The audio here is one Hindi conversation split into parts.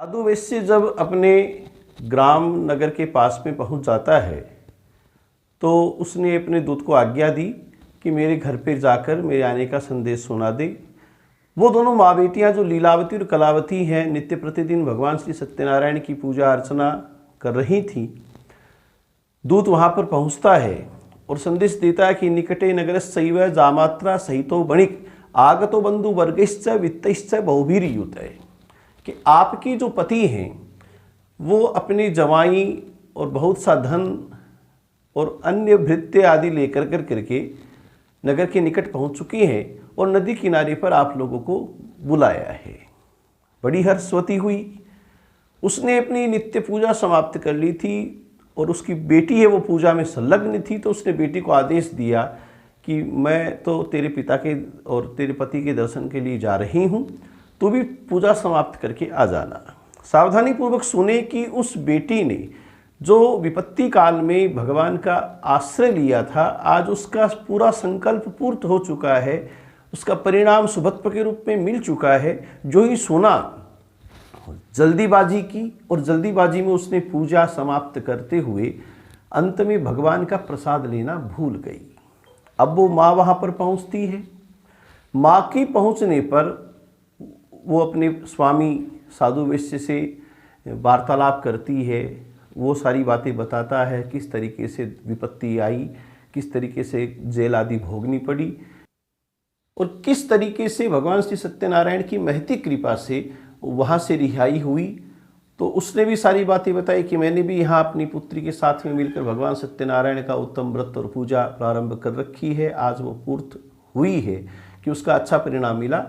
साधु वैश्य जब अपने ग्राम नगर के पास में पहुंच जाता है तो उसने अपने दूत को आज्ञा दी कि मेरे घर पे जाकर मेरे आने का संदेश सुना दे। वो दोनों माँ बेटियाँ जो लीलावती और कलावती हैं नित्य प्रतिदिन भगवान श्री सत्यनारायण की पूजा अर्चना कर रही थीं। दूत वहाँ पर पहुँचता है और संदेश देता है कि निकटे नगरस्यैव जामात्रा सहितो वणिक आगतो बंधु वर्गश्च वित्तश्च बहुभिर्युत है कि आपकी जो पति हैं वो अपने जवाई और बहुत सा धन और अन्य भृत्य आदि लेकर करके नगर के निकट पहुंच चुकी हैं और नदी किनारे पर आप लोगों को बुलाया है। बड़ी हर्षवती हुई। उसने अपनी नित्य पूजा समाप्त कर ली थी और उसकी बेटी है वो पूजा में संलग्न थी, तो उसने बेटी को आदेश दिया कि मैं तो तेरे पिता के और तेरे पति के दर्शन के लिए जा रही हूँ, तू भी पूजा समाप्त करके आ जाना। सावधानी पूर्वक सुने कि उस बेटी ने जो विपत्ति काल में भगवान का आश्रय लिया था, आज उसका पूरा संकल्प पूर्ण हो चुका है, उसका परिणाम सुभद्र के रूप में मिल चुका है। जो ही सुना जल्दीबाजी की और जल्दीबाजी में उसने पूजा समाप्त करते हुए अंत में भगवान का प्रसाद लेना भूल गई। अब वो माँ वहाँ पर पहुँचती है। माँ की पहुँचने पर वो अपने स्वामी साधु वैश्य से वार्तालाप करती है, वो सारी बातें बताता है, किस तरीके से विपत्ति आई, किस तरीके से जेल आदि भोगनी पड़ी और किस तरीके से भगवान श्री सत्यनारायण की महती कृपा से वहाँ से रिहाई हुई। तो उसने भी सारी बातें बताई कि मैंने भी यहाँ अपनी पुत्री के साथ में मिलकर भगवान सत्यनारायण का उत्तम व्रत और पूजा प्रारंभ कर रखी है। आज वो पूर्ण हुई है कि उसका अच्छा परिणाम मिला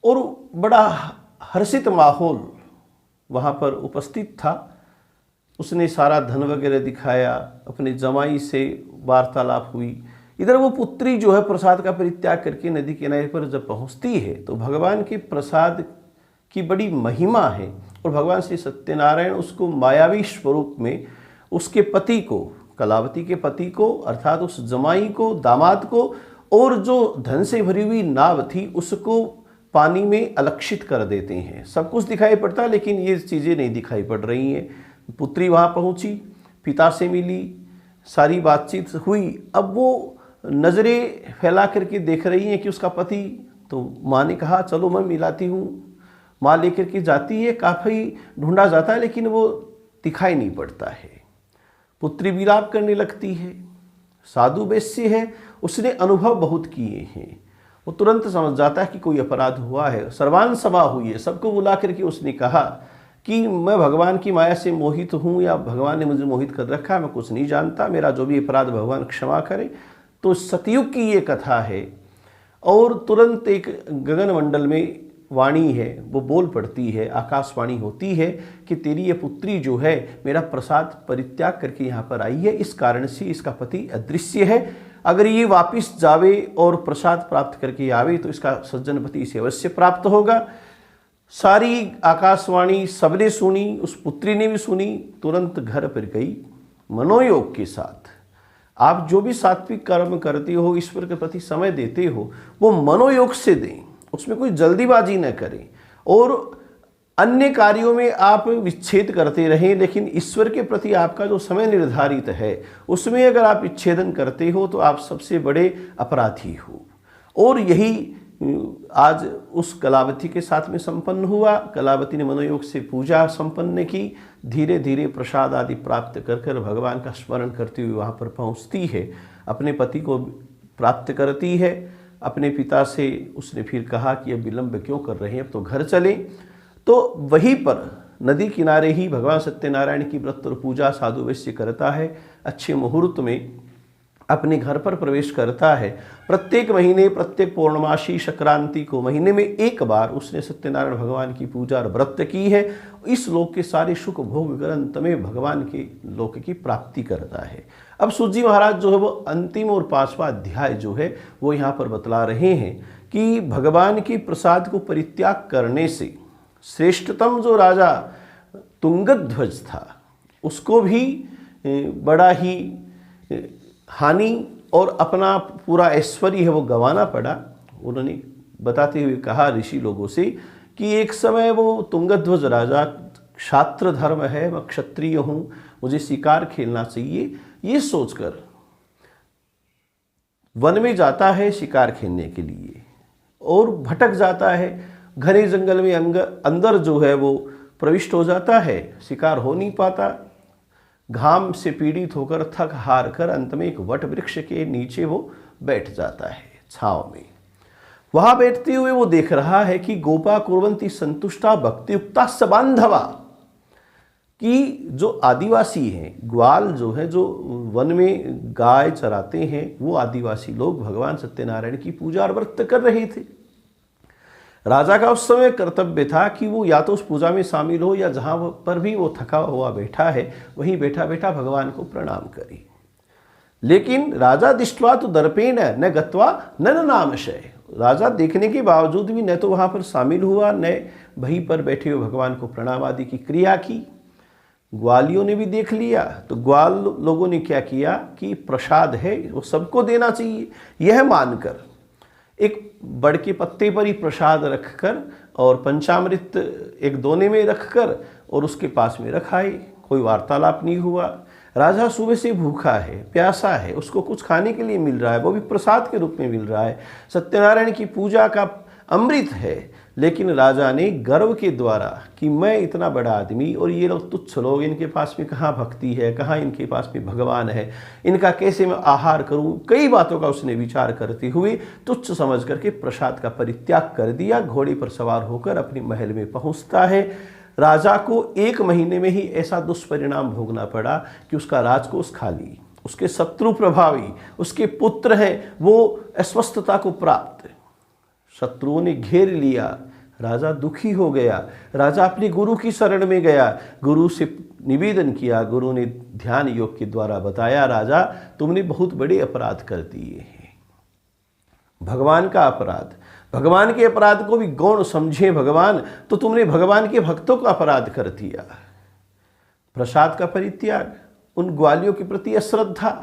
और बड़ा हर्षित माहौल वहाँ पर उपस्थित था। उसने सारा धन वगैरह दिखाया, अपने जमाई से वार्तालाप हुई। इधर वो पुत्री जो है प्रसाद का परित्याग करके नदी किनारे पर जब पहुँचती है तो भगवान के प्रसाद की बड़ी महिमा है और भगवान श्री सत्यनारायण उसको मायावी स्वरूप में उसके पति को, कलावती के पति को अर्थात उस जमाई को, दामाद को और जो धन से भरी हुई नाव थी उसको पानी में अलक्षित कर देते हैं। सब कुछ दिखाई पड़ता है लेकिन ये चीज़ें नहीं दिखाई पड़ रही हैं। पुत्री वहाँ पहुँची, पिता से मिली, सारी बातचीत हुई। अब वो नज़रें फैला करके देख रही हैं कि उसका पति, तो माँ ने कहा चलो मैं मिलाती हूँ। माँ लेकर के जाती है, काफ़ी ढूंढा जाता है लेकिन वो दिखाई नहीं पड़ता है। पुत्री विलाप करने लगती है। साधु वैश्य है, उसने अनुभव बहुत किए हैं, वो तुरंत समझ जाता है कि कोई अपराध हुआ है। सर्वांग सभा हुई है, सबको बुला करके उसने कहा कि मैं भगवान की माया से मोहित हूँ या भगवान ने मुझे मोहित कर रखा है, मैं कुछ नहीं जानता, मेरा जो भी अपराध भगवान क्षमा करे। तो सतयुग की ये कथा है और तुरंत एक गगनमंडल में वाणी है वो बोल पड़ती है, आकाशवाणी होती है कि तेरी ये पुत्री जो है मेरा प्रसाद परित्याग करके यहाँ पर आई है, इस कारण से इसका पति अदृश्य है। अगर ये वापिस जावे और प्रसाद प्राप्त करके आवे तो इसका सज्जन पति इसे अवश्य प्राप्त होगा। सारी आकाशवाणी सबने सुनी, उस पुत्री ने भी सुनी, तुरंत घर पर गई मनोयोग के साथ। आप जो भी सात्विक कर्म करते हो, ईश्वर के प्रति समय देते हो, वो मनोयोग से दें, उसमें कोई जल्दीबाजी न करें और अन्य कार्यों में आप विच्छेद करते रहें, लेकिन ईश्वर के प्रति आपका जो समय निर्धारित है उसमें अगर आप विच्छेदन करते हो तो आप सबसे बड़े अपराधी हो। और यही आज उस कलावती के साथ में संपन्न हुआ। कलावती ने मनोयोग से पूजा संपन्न की, धीरे धीरे प्रसाद आदि प्राप्त कर कर भगवान का स्मरण करते हुए वहाँ पर पहुँचती है, अपने पति को प्राप्त करती है। अपने पिता से उसने फिर कहा कि अब विलंब क्यों कर रहे हैं, अब तो घर चलें। तो वहीं पर नदी किनारे ही भगवान सत्यनारायण की व्रत और पूजा साधु वैश्य करता है। अच्छे मुहूर्त में अपने घर पर प्रवेश करता है। प्रत्येक महीने, प्रत्येक पूर्णमासी संक्रांति को महीने में एक बार उसने सत्यनारायण भगवान की पूजा और व्रत की है। इस लोक के सारे सुख भोग कर अंत में भगवान के लोक की प्राप्ति करता है। अब सूत जी महाराज जो है वो अंतिम और 5वां अध्याय जो है वो यहाँ पर बतला रहे हैं कि भगवान के प्रसाद को परित्याग करने से श्रेष्ठतम जो राजा तुंगध्वज था उसको भी बड़ा ही हानि और अपना पूरा ऐश्वर्य है वो गंवाना पड़ा। उन्होंने बताते हुए कहा ऋषि लोगों से कि एक समय वो तुंगध्वज राजा, क्षात्र धर्म है, मैं क्षत्रिय हूँ, मुझे शिकार खेलना चाहिए, ये सोचकर वन में जाता है शिकार खेलने के लिए और भटक जाता है। घने जंगल में अंदर जो है वो प्रविष्ट हो जाता है, शिकार हो नहीं पाता। घाम से पीड़ित होकर थक हार कर अंत में एक वट वृक्ष के नीचे वो बैठ जाता है छांव में। वहां बैठते हुए वो देख रहा है कि गोपा कुर्वन्ति संतुष्टा भक्तियुक्ता सबांधवा, कि जो आदिवासी हैं, ग्वाल जो है, जो वन में गाय चराते हैं, वो आदिवासी लोग भगवान सत्यनारायण की पूजा और व्रत कर रहे थे। राजा का उस समय कर्तव्य था कि वो या तो उस पूजा में शामिल हो या जहाँ पर भी वो थका हुआ बैठा है वहीं बैठा बैठा भगवान को प्रणाम करे। लेकिन राजा दृष्ट्वा तो दर्पेण न गत्वा न नामशय, राजा देखने के बावजूद भी न तो वहाँ पर शामिल हुआ, न वहीं पर बैठे हुए भगवान को प्रणाम आदि की क्रिया की। ग्वालियों ने भी देख लिया तो ग्वाल लोगों ने क्या किया कि प्रसाद है वो सबको देना चाहिए, यह मानकर एक बड़ के पत्ते पर ही प्रसाद रखकर और पंचामृत एक दोने में रखकर और उसके पास में रखाए। कोई वार्तालाप नहीं हुआ। राजा सुबह से भूखा है, प्यासा है, उसको कुछ खाने के लिए मिल रहा है, वो भी प्रसाद के रूप में मिल रहा है, सत्यनारायण की पूजा का अमृत है। लेकिन राजा ने गर्व के द्वारा कि मैं इतना बड़ा आदमी और ये लोग तुच्छ लोग, इनके पास में कहाँ भक्ति है, कहाँ इनके पास में भगवान है, इनका कैसे मैं आहार करूं, कई बातों का उसने विचार करते हुए तुच्छ समझ करके प्रसाद का परित्याग कर दिया। घोड़े पर सवार होकर अपने महल में पहुंचता है। राजा को 1 महीने में ही ऐसा दुष्परिणाम भोगना पड़ा कि उसका राजकोष खाली, उसके शत्रु प्रभावी, उसके पुत्र हैं वो अस्वस्थता को प्राप्त, शत्रुओं ने घेर लिया। राजा दुखी हो गया। राजा अपने गुरु की शरण में गया, गुरु से निवेदन किया। गुरु ने ध्यान योग के द्वारा बताया, राजा तुमने बहुत बड़े अपराध कर दिए हैं, भगवान का अपराध, भगवान के अपराध को भी गौण समझे भगवान, तो तुमने भगवान के भक्तों का अपराध कर दिया। प्रसाद का परित्याग, उन ग्वालियों के प्रति अश्रद्धा,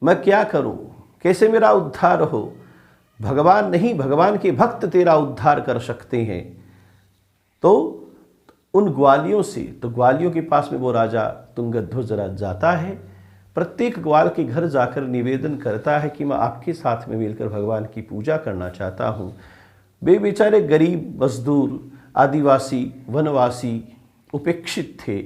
मैं क्या करूं, कैसे मेरा उद्धार हो। भगवान नहीं, भगवान के भक्त तेरा उद्धार कर सकते हैं। तो उन ग्वालियों से, तो ग्वालियों के पास में वो राजा तुंगध्वज जाता है। प्रत्येक ग्वाल के घर जाकर निवेदन करता है कि मैं आपके साथ में मिलकर भगवान की पूजा करना चाहता हूँ। वे बेचारे गरीब मजदूर, आदिवासी, वनवासी, उपेक्षित थे,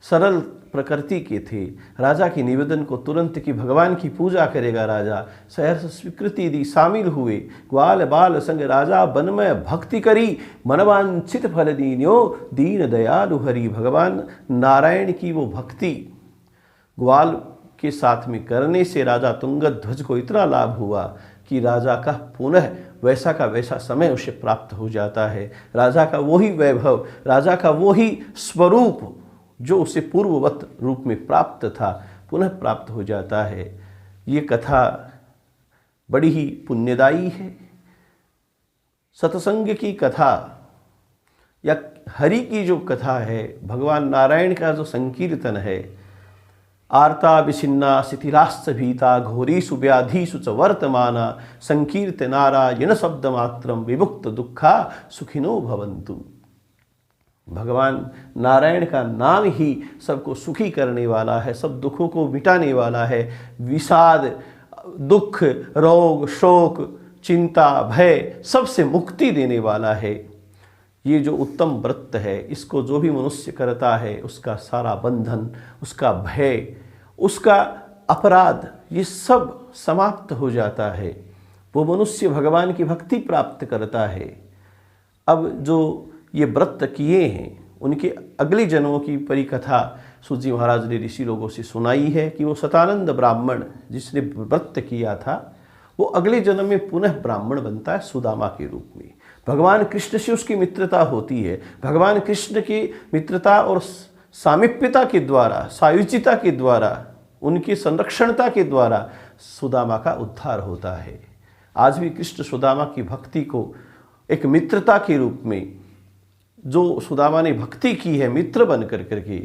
सरल प्रकृति के थे। राजा के निवेदन को तुरंत कि भगवान की पूजा करेगा राजा, सहर्ष स्वीकृति दी, शामिल हुए। ग्वाल बाल संग राजा वन में भक्ति करी, मनवांछित फल दीन्यो दीन दयालु हरि। भगवान नारायण की वो भक्ति ग्वाल के साथ में करने से राजा तुंगध्वज को इतना लाभ हुआ कि राजा का पुनः वैसा का वैसा समय उसे प्राप्त हो जाता है। राजा का वही वैभव, राजा का वही स्वरूप जो उसे पूर्ववत रूप में प्राप्त था, पुनः प्राप्त हो जाता है। ये कथा बड़ी ही पुण्यदायी है। सत्संग की कथा या हरि की जो कथा है, भगवान नारायण का जो संकीर्तन है, आर्ता विचिन्ना शिथिलाश्च भीता घोरीषु व्याधिषु च वर्तमाना संकीर्तनारायण शब्द मात्रम विमुक्त दुःखा सुखिनो भवन्तु। भगवान नारायण का नाम ही सबको सुखी करने वाला है, सब दुखों को मिटाने वाला है। विषाद, दुख, रोग, शोक, चिंता, भय सबसे मुक्ति देने वाला है। ये जो उत्तम व्रत है, इसको जो भी मनुष्य करता है उसका सारा बंधन, उसका भय, उसका अपराध, ये सब समाप्त हो जाता है। वो मनुष्य भगवान की भक्ति प्राप्त करता है। अब जो ये व्रत किए हैं उनके अगले जन्मों की परिकथा सूत जी महाराज ने ऋषि लोगों से सुनाई है कि वो सतानंद ब्राह्मण जिसने व्रत किया था वो अगले जन्म में पुनः ब्राह्मण बनता है सुदामा के रूप में। भगवान कृष्ण से उसकी मित्रता होती है। भगवान कृष्ण की मित्रता और सामीप्यता के द्वारा, सायुचिता के द्वारा, उनकी संरक्षणता के द्वारा सुदामा का उद्धार होता है। आज भी कृष्ण सुदामा की भक्ति को एक मित्रता के रूप में, जो सुदामा ने भक्ति की है मित्र बन करके,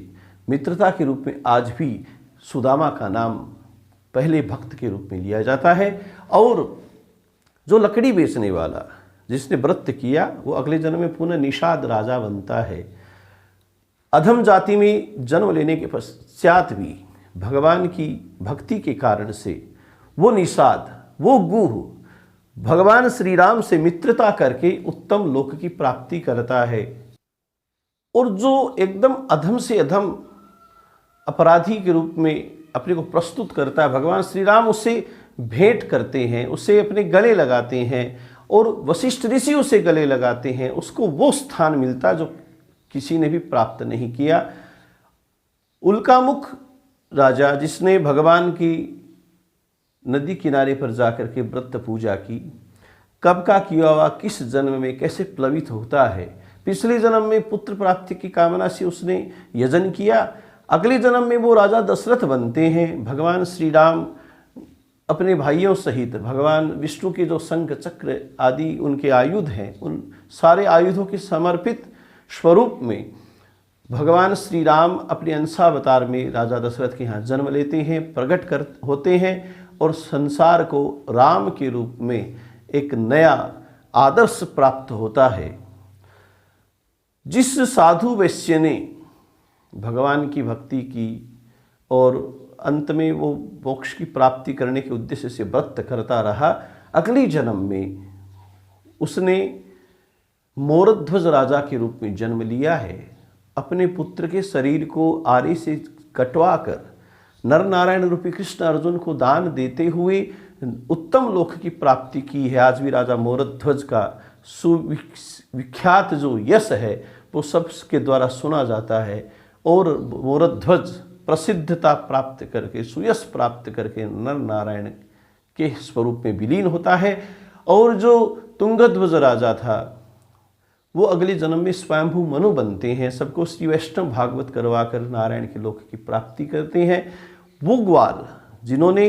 मित्रता के रूप में आज भी सुदामा का नाम पहले भक्त के रूप में लिया जाता है। और जो लकड़ी बेचने वाला, जिसने व्रत किया वो अगले जन्म में पुनः निषाद राजा बनता है। अधम जाति में जन्म लेने के पश्चात भी भगवान की भक्ति के कारण से वो निषाद, वो गुह भगवान श्री राम से मित्रता करके उत्तम लोक की प्राप्ति करता है। और जो एकदम अधम से अधम अपराधी के रूप में अपने को प्रस्तुत करता है, भगवान श्री राम उससे भेंट करते हैं, उसे अपने गले लगाते हैं और वशिष्ठ ऋषि उसे गले लगाते हैं, उसको वो स्थान मिलता जो किसी ने भी प्राप्त नहीं किया। उल्कामुख राजा जिसने भगवान की नदी किनारे पर जाकर के व्रत पूजा की, कब का किया हुआ, किस जन्म में कैसे प्लवित होता है। पिछले जन्म में पुत्र प्राप्ति की कामना से उसने यजन किया, अगले जन्म में वो राजा दशरथ बनते हैं। भगवान श्री राम अपने भाइयों सहित भगवान विष्णु के जो शंख चक्र आदि उनके आयुध हैं, उन सारे आयुधों के समर्पित स्वरूप में भगवान श्री राम अपने अंशावतार में राजा दशरथ के यहाँ जन्म लेते हैं, प्रकट होते हैं और संसार को राम के रूप में एक नया आदर्श प्राप्त होता है। जिस साधु वैश्य ने भगवान की भक्ति की और अंत में वो मोक्ष की प्राप्ति करने के उद्देश्य से व्रत करता रहा, अगले जन्म में उसने मोरध्वज राजा के रूप में जन्म लिया है। अपने पुत्र के शरीर को आरी से कटवाकर नर नारायण रूपी कृष्ण अर्जुन को दान देते हुए उत्तम लोक की प्राप्ति की है। आज भी राजा मोरध्वज का सुविख्यात जो यश है वो सबके द्वारा सुना जाता है और मोरध्वज प्रसिद्धता प्राप्त करके, सुयश प्राप्त करके नर नारायण के स्वरूप में विलीन होता है। और जो तुंगध्वज राजा था वो अगले जन्म में स्वयंभू मनु बनते हैं, सबको श्री वैष्णव भागवत करवाकर नारायण के लोक की प्राप्ति करते हैं। वो ग्वाल जिन्होंने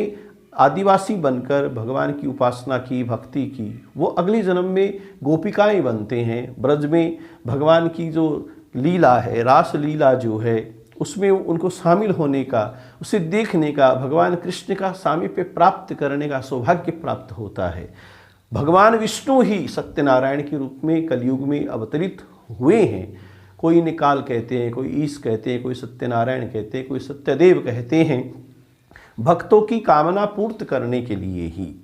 आदिवासी बनकर भगवान की उपासना की, भक्ति की, वो अगले जन्म में गोपिकाएं बनते हैं। ब्रज में भगवान की जो लीला है, रास लीला जो है, उसमें उनको शामिल होने का, उसे देखने का, भगवान कृष्ण का सामीप्य प्राप्त करने का सौभाग्य प्राप्त होता है। भगवान विष्णु ही सत्यनारायण के रूप में कलयुग में अवतरित हुए हैं। कोई निकाल कहते हैं, कोई ईश कहते हैं, कोई सत्यनारायण कहते हैं, कोई सत्यदेव कहते हैं। भक्तों की कामना पूर्त करने के लिए ही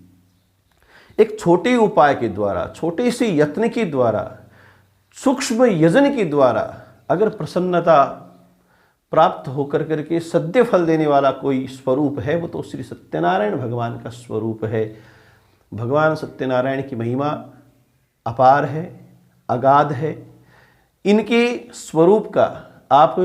एक छोटे उपाय के द्वारा, छोटे से यत्न के द्वारा, सूक्ष्म यजन के द्वारा अगर प्रसन्नता प्राप्त होकर करके सद्य फल देने वाला कोई स्वरूप है वो तो श्री सत्यनारायण भगवान का स्वरूप है। भगवान सत्यनारायण की महिमा अपार है, अगाध है। इनके स्वरूप का आप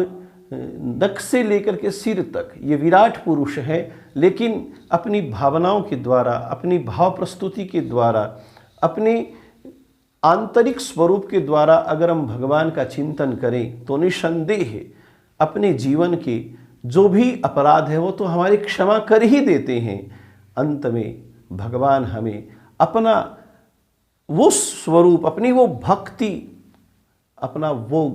नख से लेकर के सिर तक ये विराट पुरुष है, लेकिन अपनी भावनाओं के द्वारा, अपनी भाव प्रस्तुति के द्वारा, अपने आंतरिक स्वरूप के द्वारा अगर हम भगवान का चिंतन करें तो निसंदेह अपने जीवन के जो भी अपराध है वो तो हमारी क्षमा कर ही देते हैं। अंत में भगवान हमें अपना वो स्वरूप, अपनी वो भक्ति, अपना वो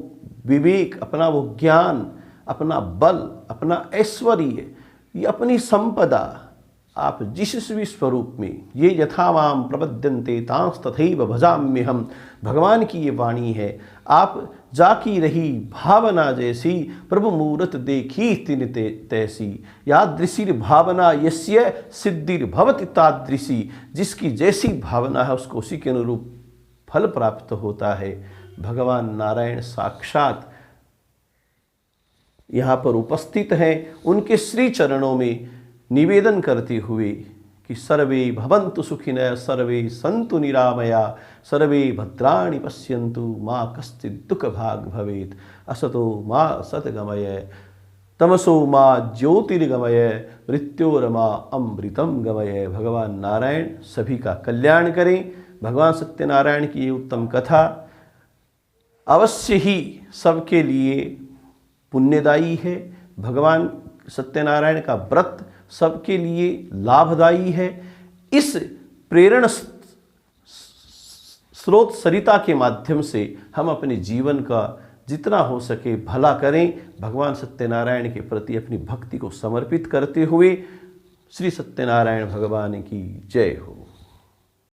विवेक, अपना वो ज्ञान, अपना बल, अपना ऐश्वर्य, ये अपनी संपदा आप जिस भी स्वरूप में, ये यथा माम प्रपद्यन्ते तांस तथैव भजाम्यहम्, भगवान की ये वाणी है। आप जाकी रही भावना जैसी, प्रभु मूरत देखी तिन तैसी, यादृशिर भावना यस्य सिद्धिर भवति तादृशी। जिसकी जैसी भावना है उसको उसी के अनुरूप फल प्राप्त होता है। भगवान नारायण साक्षात यहाँ पर उपस्थित हैं। उनके श्री चरणों में निवेदन करते हुए कि सर्वे भवन्तु सुखिनः, सर्वे सन्तु निरामया, सर्वे भद्राणि पश्यन्तु, मा कश्चित् दुःखभाग् भवेत्, असतो मा सद्गमय, तमसो मा ज्योतिर्गमय, मृत्योर्मा अमृतं गमय। भगवान नारायण सभी का कल्याण करें। भगवान सत्यनारायण की ये उत्तम कथा अवश्य ही सबके लिए पुण्यदायी है। भगवान सत्यनारायण का व्रत सबके लिए लाभदायी है। इस प्रेरण स्रोत सरिता के माध्यम से हम अपने जीवन का जितना हो सके भला करें। भगवान सत्यनारायण के प्रति अपनी भक्ति को समर्पित करते हुए श्री सत्यनारायण भगवान की जय हो।